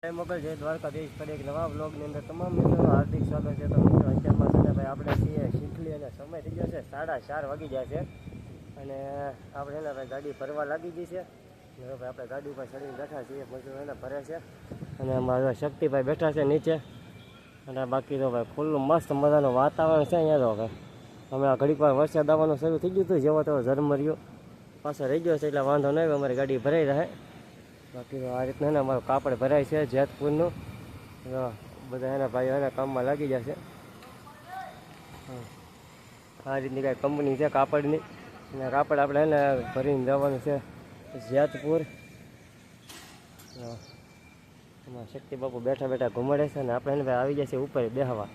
મોકલ જય દ્વારકાધીશ ફરી એક નવા બ્લોગની અંદર તમામ મિત્રો હાર્દિક સ્વાગત છે. તો મિત્રો અત્યારમાં છે ને ભાઈ આપણે છીએ શીખલી અને સમય થઈ ગયો છે 4:30 વાગી ગયા છે અને આપણે એને ભાઈ ગાડી ભરવા લાગી ગઈ છે. ભાઈ આપણે ગાડી પર ચડીને બેઠા છીએ, મજૂર એને ભરે છે અને અમારા શક્તિભાઈ બેઠા છે નીચે. અને બાકી તો ભાઈ ખુલ્લું મસ્ત મજાનું વાતાવરણ છે અહીંયા. તો ભાઈ હમણાં ઘડીક વાર વરસાદ આવવાનું શરૂ થઈ ગયું હતું, જેવો તો ઝરમર્યો પાછો રહી ગયો છે એટલે વાંધો નહીં, અમારી ગાડી ભરાઈ રહે. બાકી તો આ રીતના અમારું કાપડ ભરાય છે જેતપુરનું. બધા એના ભાઈઓ એના કામમાં લાગી જશે. આ રીતની કાંઈ કંપની છે કાપડની, અને કાપડ આપણે એને ભરીને જવાનું છે જેતપુર. એમાં શક્તિ બાપુ બેઠા બેઠા ઘુમાડે છે અને આપણે એને ભાઈ આવી જશે ઉપર બેહવા.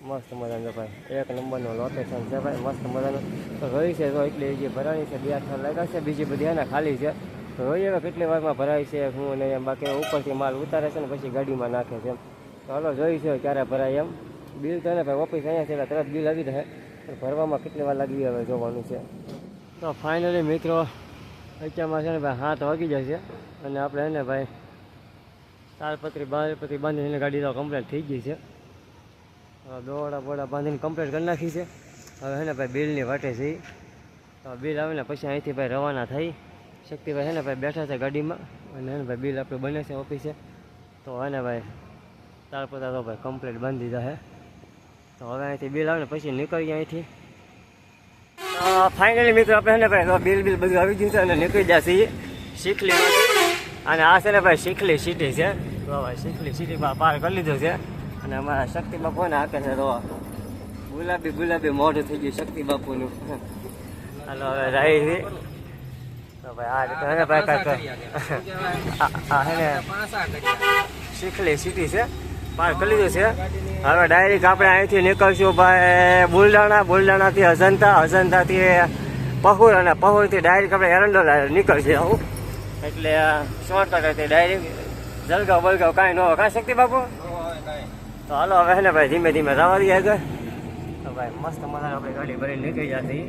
મસ્ત મજાનું ભાઈ એક નંબરનું લોકેશન છે ભાઈ, મસ્ત મજાનું. તો રહી છે તો એટલી જે ભરાણી છે 2 ઠાર લાગ્યા છે, બીજી બધી એના ખાલી છે. તો જોઈએ હવે કેટલી વારમાં ભરાય છે હું નહીં એમ. બાકી ઉપરથી માલ ઉતારે છે ને પછી ગાડીમાં નાખે છે એમ. તો હાલો જોઈ છે ક્યારે ભરાય એમ. બિલ તો ને ભાઈ ઓફિસ અહીંયા છે એટલે તરત બિલ આવી રહે, પણ ભરવામાં કેટલી વાર લાગી હવે જોવાનું છે. તો ફાઇનલી મિત્રો અત્યારમાં છે ને ભાઈ 7 વાગી જશે અને આપણે એને ભાઈ તાલપત્રી બાંધીને ગાડી તો કમ્પ્લીટ થઈ ગઈ છે. દોડા બોડા બાંધીને કમ્પ્લીટ કરી નાખી છે. હવે છે ને ભાઈ બિલની વાટે છે. તો બિલ આવે ને પછી અહીંથી ભાઈ રવાના થઈ. શક્તિભાઈ છે ને ભાઈ બેઠા છે ગાડીમાં અને એને ભાઈ બિલ આપણું બને છે ઓફિસે. તો એને ભાઈ તાલપત્રા તો ભાઈ કમ્પ્લીટ બાંધી દીધા છે. તો હવે અહીંથી બિલ આવે ને પછી નીકળીએ અહીંથી. ફાઇનલી મિત્રો આપણે છે ને ભાઈ બિલ બધું આવી ગયું છે અને નીકળી જશે શીખલીમાંથી. અને આ છે ને ભાઈ શીખલી સિટી છે. તો ભાઈ શીખલી સિટીમાં પાર કરી લીધું છે અને અમારા શક્તિ બાપુને હાકે છે. તો ગુલાબી મોઢું થઈ ગયું શક્તિ બાપુનું. હાલો હવે રાઈ છે. તો ભાઈ આ રીતે હે ભાઈ આ હે ને શીખલી સિટી છે, પાર કરી લીધું છે. હવે ડાયરેક્ટ આપણે અહીંથી નીકળશું ભાઈ બુલડાણાથી અજંતાથી પહુર અને પહુરથી ડાયરેક્ટ આપણે એરંડોલા નીકળશે આવું. એટલે શોર્ટકટથી ડાયરેક્ટ જલગાંવ બલગાંવ કાંઈ ન હોય કાંઈ શક્તિ બાપુ. તો હાલો હવે હે ને ભાઈ ધીમે ધીમે રવા દઈએ આગળ. તો ભાઈ મસ્ત મજાની આપણે ગાડી ભરીને નીકળી જતી.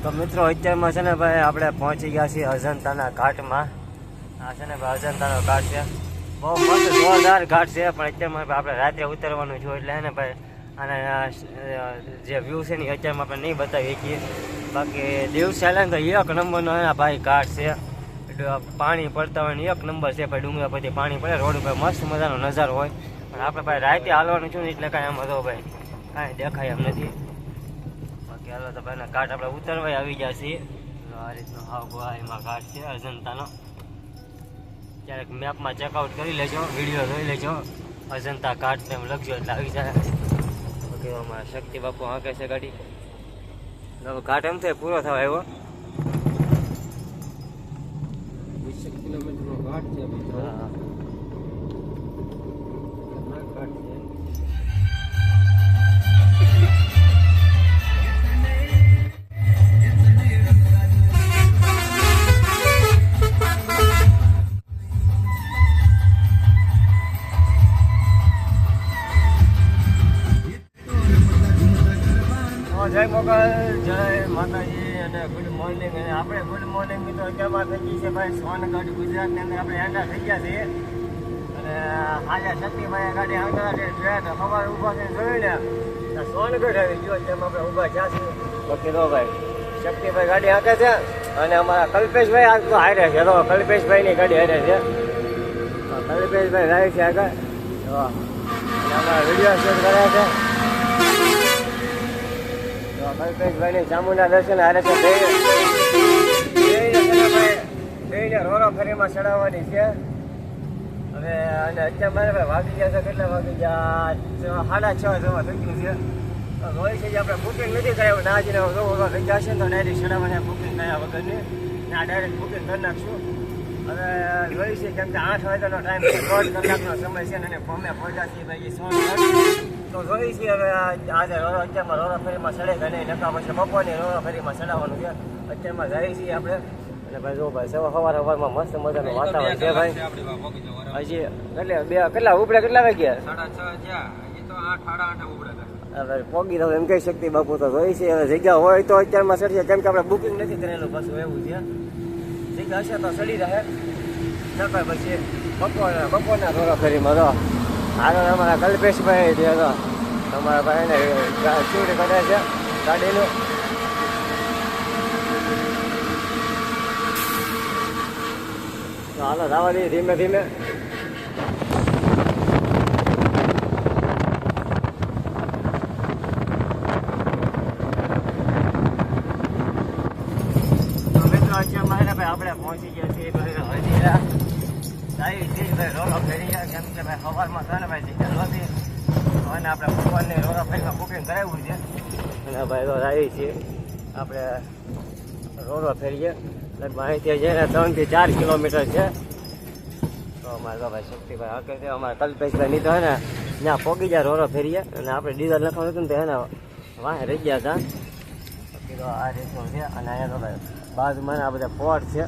તો મિત્રો અત્યારમાં છે ને ભાઈ આપણે પહોંચી ગયા છીએ અજંતાના ઘાટમાં. આ છે ને ભાઈ અજંતાનો ઘાટ છે, બહુ મસ્ત જોરદાર ઘાટ છે. પણ અત્યારમાં આપણે રાત્રે ઉતરવાનું છું એટલે ને ભાઈ આના જે વ્યૂ છે ને અત્યારમાં આપણે નહીં બતાવી શકીએ. બાકી દિવસ ચાલે ને તો એક નંબરનો એના ભાઈ ઘાટ છે. પાણી પડતા હોય ને એક નંબર છે ભાઈ. ડુંગરા પરથી પાણી પડે, રોડ ઉપર મસ્ત મજાનો નજારો હોય. પણ આપણે ભાઈ રાતે હાલવાનું છું ને એટલે કાંઈ આમ હતો ભાઈ કાંઈ દેખાય એમ નથી. હાલો તો ભાઈ ઘાટ આપણે ઉતરવાય આવી ગયા છીએ. આ રીતનો એમાં ઘાટ છે અજંતાનો. ક્યારેક મેપમાં ચેકઆઉટ કરી લેજો, વિડીયો જોઈ લેજો અજંતા ઘાટ તેમ લખજો એટલે આવી જાય. ઓકે અમારા શક્તિ બાપુ હાંકે છે ગાડી. ઘાટ એમ થાય પૂરો થવા આવ્યો. 20 કિલોમીટરનો ઘાટ છે. હા ઘાટ છે. જય મોગલ, જય માતાજી અને ગુડ મોર્નિંગ. અને આપણે ગુડ મોર્નિંગ મિત્રો અત્યારમાં થઈ ગઈ છે ભાઈ સોનગઢ ગુજરાતની અંદર આપણે એન્ટર થઈ ગયા છીએ. અને આજે શક્તિભાઈ ગાડી આગળ ટ્રેન સવારે ઊભા થઈને જોઈને સોનગઢ આવી ગયો. તેમાં આપણે ઊભા થયા છીએ. બાકી તો ભાઈ શક્તિભાઈ ગાડી હાંકે છે અને અમારા કલ્પેશભાઈ આજ તો હારે છે. તો કલ્પેશભાઈની ગાડી હારે છે. કલ્પેશભાઈ રહે છે આગળ. અમારા વિડીયો શૂટ કરે છે. કલ્પેશભાઈની ચામુંડા દર્શન હારે છે. બેને રોરો ફરીમાં ચડાવવાની છે હવે. અને અત્યારે મારે ભાઈ વાગી ગયા છે, કેટલા વાગી ગયા 6:30 જેવા થઈ ગયું છે. હોય છે જે આપણે બુકિંગ નથી કરાવ્યું ના જઈને રોરો થઈ જશે તો ડાયરેક્ટ ચડાવવાની બુકિંગ કર્યા વગરની ના ડાયરેક્ટ બુકિંગ કરી નાખશું. હવે જોઈ છે કેમ કે 8 વાગ્યાનો ટાઈમ છે, 1.5 કલાકનો સમય છે અને અમે પહોંચ્યા છીએ ભાઈ સોનગઢ. તો જોઈ છીએ હવે આજે અત્યારમાં રોરા ફેરીમાં ચડે કે નહીં, નકા પછી બપોરની રોરા ફેરીમાં ચડાવવાનું છે. અત્યારમાં જઈએ છીએ આપણે. અને ભાઈ જો ભાઈ સવારમાં મસ્ત મજાનું વાતાવરણ છે ભાઈ. હજી એટલે કેટલા ઉપડે કેટલા વાગ્યા 7:30 હવે પોગી તો એમ કહી શકતી બાપુ. તો જોઈ છે હવે જગ્યા હોય તો અત્યારમાં ચડશે, કેમ કે આપણે બુકિંગ નથી કરેલું. પાછું એવું છે જગ્યા હશે તો ચડી રહે, નકર પછી બપોરના રોરા ફેરીમાં તો આગળ અમારા કલ્પેશભાઈ જે હતો તમારા ભાઈને ચોરી કરે છે ગાડીનું. તો હાલો જવા દઈએ ધીમે ધીમે. આપણે પહોંચી ગયા છીએ ભાઈ રોલો ફેરી ગયા કેમ કે ભાઈ સવારમાં છે ને ભાઈ ટિકિટ નહોતી અને આપણે ભગવાનની રોલો ફેરીમાં બુકિંગ કરાવ્યું છે અને ભાઈ તો આવી છીએ આપણે રોલો ફેરીએ લગભગ અહીંથી જઈને 3 થી 4 કિલોમીટર છે. તો અમારે તો ભાઈ શક્તિભાઈ હકે છે અમારે કલ્પેશભાઈ નહીં તો હે ને ત્યાં પોગી જાય રોલો ફેરીએ અને આપણે ડીઝલ લખવાનું હતું ને તો એને વાંહે રહી ગયા હતા. બાકી તો આ રીતનું છે અને અહીંયા તો ભાઈ બાજુમાં આ બધા પોટ છે.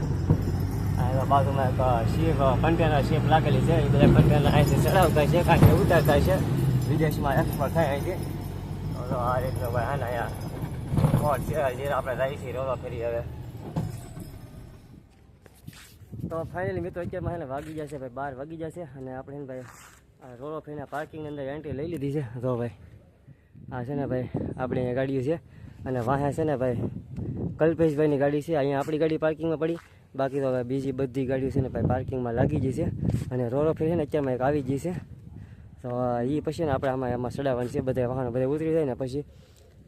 આ બાજુમાં એક શીપ કન્ટેનર શીપ લાગેલી છે એ બધા કન્ટેનર અહીંથી ચડાવતા છે કારણ કે ઉતારતા છે વિદેશમાં એક્સપોર્ટ થાય અહીંથી. તો આ રીતનો ભાઈ આના અહીંયા પોટ છે જે આપણે જાય છીએ રોલો ફેરી હવે. તો ફાઇનલી મિત્રો અત્યારમાં એને વાગી જશે ભાઈ 12 વાગી જશે અને આપણે ભાઈ આ રોલો ફેરીના પાર્કિંગની અંદર એન્ટ્રી લઈ લીધી છે. તો ભાઈ આ છે ને ભાઈ આપણી અહીંયા ગાડીઓ છે અને વાહે છે ને ભાઈ કલ્પેશભાઈની ગાડી છે. અહીંયા આપણી ગાડી પાર્કિંગમાં પડી બાકી તો બીજી બધી ગાડીઓ છે ને ભાઈ પાર્કિંગમાં લાગી જશે અને રોલો ફેરી છે ને અત્યારમાં એક આવી જશે. તો એ પછી ને આપણે એમાં ચડાવવાની છે બધા વાહનો બધા ઉતરી જાય ને પછી.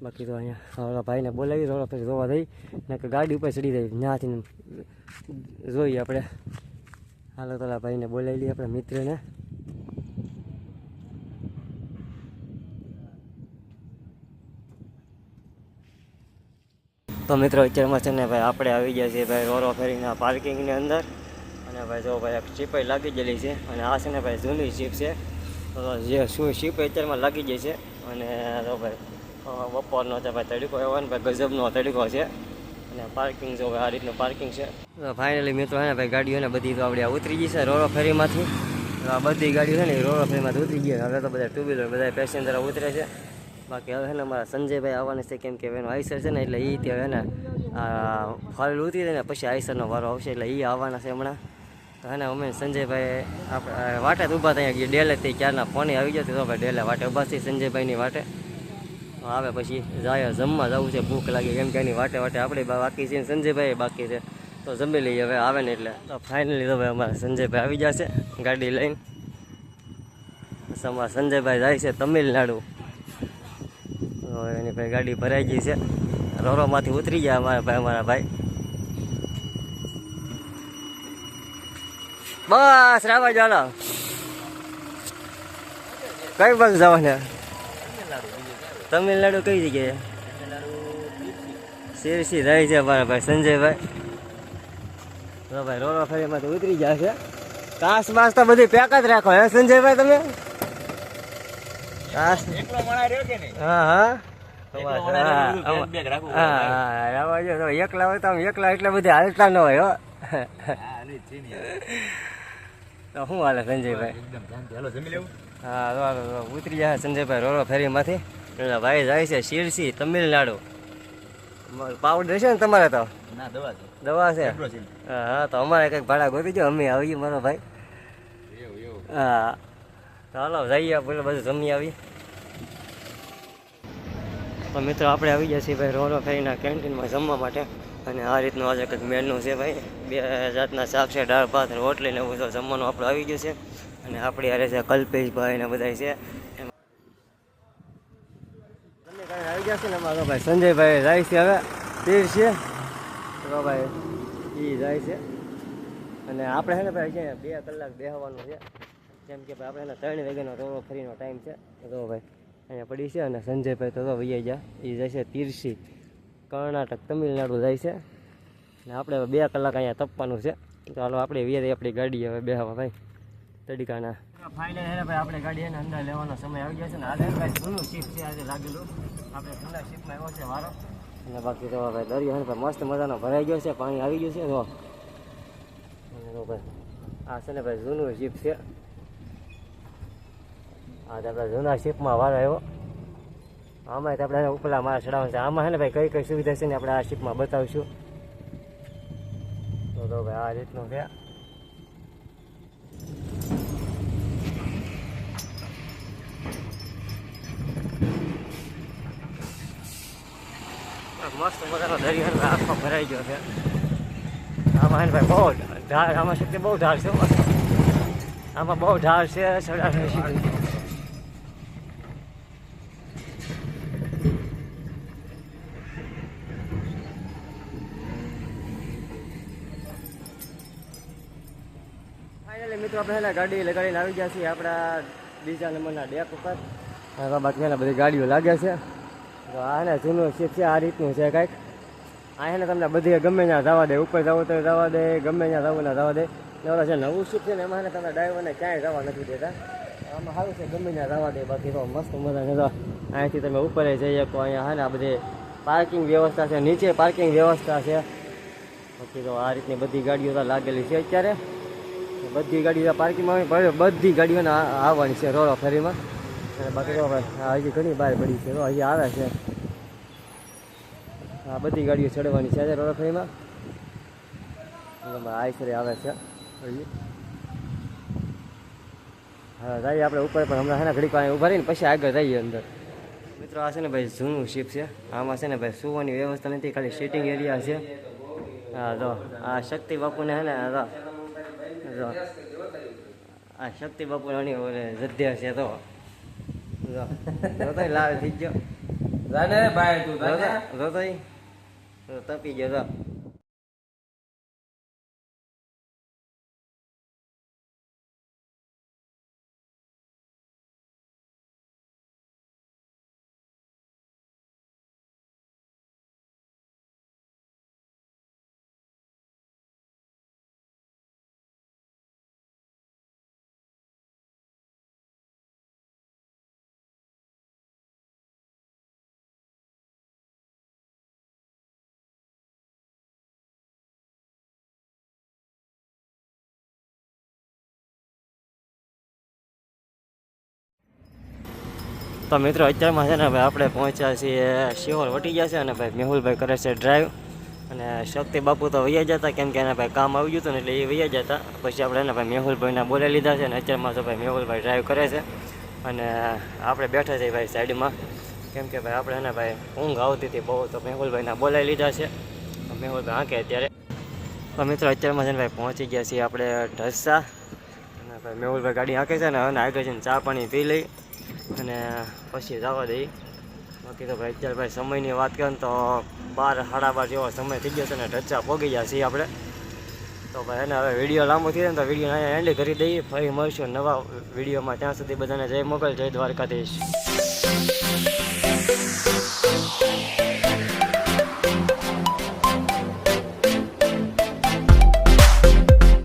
બાકી તો અહીંયા ઓલા ભાઈને બોલાવી રોલો ફેરી જોવા દઈ ને કે ગાડી ઉપર ચડી જાય ત્યાંથી જોઈએ આપણે. હાલો તો ઓલા ભાઈને બોલાવી લઈએ આપણા મિત્રને. તો મિત્રો અત્યારમાં છે ને ભાઈ આપણે આવી ગયા છીએ ભાઈ રોલો ફેરીના પાર્કિંગની અંદર અને ભાઈ જો ભાઈ શીપ લાગી ગયેલી છે અને આ છે ને ભાઈ જૂની શીપ છે. તો જે શું શીપ અત્યારમાં લાગી જાય છે અને તો ભાઈ બપોરનો છે ભાઈ તડકો એવો ને ભાઈ ગજબનો તડકો છે અને પાર્કિંગ જો ભાઈ આ રીતનું પાર્કિંગ છે. તો ફાઇનલી મિત્રો હે ને ભાઈ ગાડીઓને બધી તો આપણે ઉતરી ગઈ છે રોલો ફેરીમાંથી. આ બધી ગાડીઓ છે ને એ રોલો ફેરીમાંથી ઉતરી ગયા. હવે તો બધા ટુ વ્હીલર બધા પેસેન્જર ઉતરે છે. બાકી હવે ને અમારા સંજયભાઈ આવવાના છે કેમ કે એનો આઈસર છે ને એટલે એ ત્યાં હે ને ફાઇલ ઉતરી જાય ને પછી આઈસરનો વારો આવશે એટલે એ આવવાના છે હમણાં. તો હે ને અમે સંજયભાઈ આપણે વાટે જ ઊભા થયા ડેલેથી ક્યારના ફોને આવી ગયો તો ભાઈ ડેલે વાટે ઊભા છીએ સંજયભાઈની વાટે. આવે પછી જાય જમવા જવું છે ભૂખ લાગી કેમ કે એની વાટે વાટે આપણે બાકી છે સંજયભાઈ બાકી છે તો જમી લઈએ હવે આવે ને એટલે. તો ફાઇનલી તો ભાઈ અમારા સંજયભાઈ આવી જશે ગાડી લઈને. અમારા સંજયભાઈ જાય છે તમિલનાડુ. એની ભાઈ ગાડી ભરાઈ ગઈ છે રોરોમાંથી ઉતરી ગયા અમારા ભાઈ. બસ રાવા ચાલો કઈ બાજુ જવાના? તમિલનાડુ કઈ જગ્યાએ? શિરસી જાય છે અમારા ભાઈ સંજયભાઈ. તો ભાઈ રોરો ફેરીમાંથી ઉતરી ગયા છે. કાસ બાસ તો બધી પેક જ રાખો હે સંજયભાઈ તમે? હા હા એકલા હોય તો એકલા એટલા બધી હાલતા ન હોય હો. તો શું હાલે સંજયભાઈ? હા ઉતરી જાય સંજયભાઈ રોરો ફેરીમાંથી. ભાઈ જાય છે શિરસી તમિલનાડુ. પાવડર છે ને તમારે તો? દવા છે. હા તો અમારે કંઈક ભાડા ગોતી જો અમે આવીએ મારો ભાઈ. હા ચાલો જઈએ બોલો બધું જમી આવી. તો મિત્રો આપણે આવી ગયા છીએ ભાઈ રોલો ફેરીના કેન્ટીનમાં જમવા માટે અને આ રીતનું આજે કંઈક મેનુ છે ભાઈ. 2 જાતના શાક છે દાળ ભાત રોટલી ને એવું તો જમવાનું આપણું આવી ગયું છે અને આપણી હારે છે કલ્પેશભાઈ ને બધા છે. તમે કાંઈ આવી ગયા છે ને અમારો ભાઈ સંજયભાઈ જાય છે હવે તીર છે. તો ભાઈ એ જાય છે અને આપણે છે ને ભાઈ છે 2 કલાક બેસવાનું છે કેમ કે ભાઈ આપણે 3 વાગ્યાનો રોલો ફરીનો ટાઈમ છે. તો ભાઈ અહીંયા પડી છે અને સંજયભાઈ તો વૈયા જાય એ જાય છે તીરસી કર્ણાટક તમિલનાડુ જાય છે અને આપણે 2 કલાક અહીંયા તપવાનું છે. ચાલો આપણે વીએ આપણી ગાડી હવે બેહવા ભાઈ તડીકાના. ફાઇનલ હે ભાઈ આપણે ગાડી એને અંદર લેવાનો સમય આવી જાય છે ને આજે ભાઈ જૂનું શીપ છે આજે લાગેલું આપણે જૂના શીપમાં આવ્યો છે વારો. અને બાકી તો ભાઈ દરિયો હે ભાઈ મસ્ત મજાનો ભરાઈ ગયો છે પાણી આવી ગયું છે. તો ભાઈ આ છે ને ભાઈ જૂનું શીપ છે. હા તો આપણે જૂના શીપમાં વારો આવ્યો. આમાં તો આપણે ઉપલા મારા ચડાવવાનું છે. આમાં છે ને ભાઈ કઈ કઈ સુવિધા છે ને આપણે આ શીપમાં બતાવીશું. તો ભાઈ આ રીતનું છે. મસ્ત મજાનો દરિયો આખો ભરાઈ ગયો છે. આમાં ભાઈ બહુ ઢાળ, આમાં શક્તિ બહુ ઢાળ છે. આમાં બહુ ઢાળ છે. સડા ફાઇનલી મિત્રો આપણે ગાડી લગાડીને આવી ગયા છીએ આપણા બીજા નંબરના ડેક ઉપર. બાકી એના બધી ગાડીઓ લાગે છે. તો આને જૂનું શીપ છે, આ રીતનું છે કાંઈક. આ તમને બધી ગમે ત્યાં જવા દે, ઉપર જવું તો જવા દે, ગમે ત્યાં જવું ના જવા દે. ઓલા જે નવું શીપ છે ને એમાં તમને ડ્રાઈવરને ક્યાંય જવા નથી દેતા. આમાં સારું છે, ગમે ત્યાં જવા દે. બાકી તો મસ્ત મજા છે. તો અહીંથી તમે ઉપર જઈ શકો. અહીંયા આ બધી પાર્કિંગ વ્યવસ્થા છે, નીચે પાર્કિંગ વ્યવસ્થા છે. બાકી તો આ રીતની બધી ગાડીઓ તો લાગેલી છે અત્યારે. બધી ગાડીઓ પાર્કિંગમાં બધી ગાડીઓને આવવાની છે રોડો ફેરીમાં. અને બાકી તો હજી ઘણી બહાર પડી છે. તો હજી આવે છે. આ બધી ગાડીઓ ચડવાની છે રોડ ફેરીમાં. આઈસરે આવે છે. હા જઈએ આપણે ઉપર, પણ હમણાં છે ને ઘડીક વાર ઉભા રહીને પછી આગળ જઈએ અંદર. મિત્રો આ છે ને ભાઈ જૂનું શીપ છે. આમાં છે ને ભાઈ સુવાની વ્યવસ્થા નથી, ખાલી સિટિંગ એરિયા છે. હા તો આ શક્તિ બાપુને છે ને આ શક્તિ બાપુની ઓલે જદ્યા છે. તો લાલ થઈ ગયો તપી ગયો. તો મિત્રો અત્યારમાં છે ને ભાઈ આપણે પહોંચ્યા છીએ શિહોર વટી ગયા છે. અને ભાઈ મેહુલભાઈ કરે છે ડ્રાઈવ. અને શક્તિ બાપુ તો વૈયા જતા, કેમ કે એને ભાઈ કામ આવી ગયું હતું ને એટલે એ વૈયા જતા. પછી આપણે એને ભાઈ મેહુલભાઈને બોલાવી લીધા છે. અને અત્યારમાં તો ભાઈ મેહુલભાઈ ડ્રાઈવ કરે છે. અને આપણે બેઠા છીએ ભાઈ સાઈડમાં, કેમ કે ભાઈ આપણે એને ભાઈ ઊંઘ આવતી હતી બહુ. તો મેહુલભાઈને બોલાવી લીધા છે. મેહુલભાઈ આંકે અત્યારે. તો મિત્રો અત્યારમાં છે ને ભાઈ પહોંચી ગયા છીએ આપણે ઢસા. અને ભાઈ મેહુલભાઈ ગાડી આંકે છે ને, અને આગળ જઈને ચા પાણી પી લઈ અને પછી જવા દઈ. બાકી તો ભાઈ અત્યારે ભાઈ સમયની વાત કરીએ તો 12 સાડા 12 જેવો સમય થઈ ગયો છે ને ઢચા પહોંચી ગયા છીએ આપણે. તો ભાઈ એને હવે વિડીયો લાંબો થઈ જાય ને તો વિડીયો અહીંયા એન્ડ કરી દઈએ. ફરી મળશું નવા વિડીયોમાં. ત્યાં સુધી બધાને જય મોગલ, જય દ્વારકાધીશ.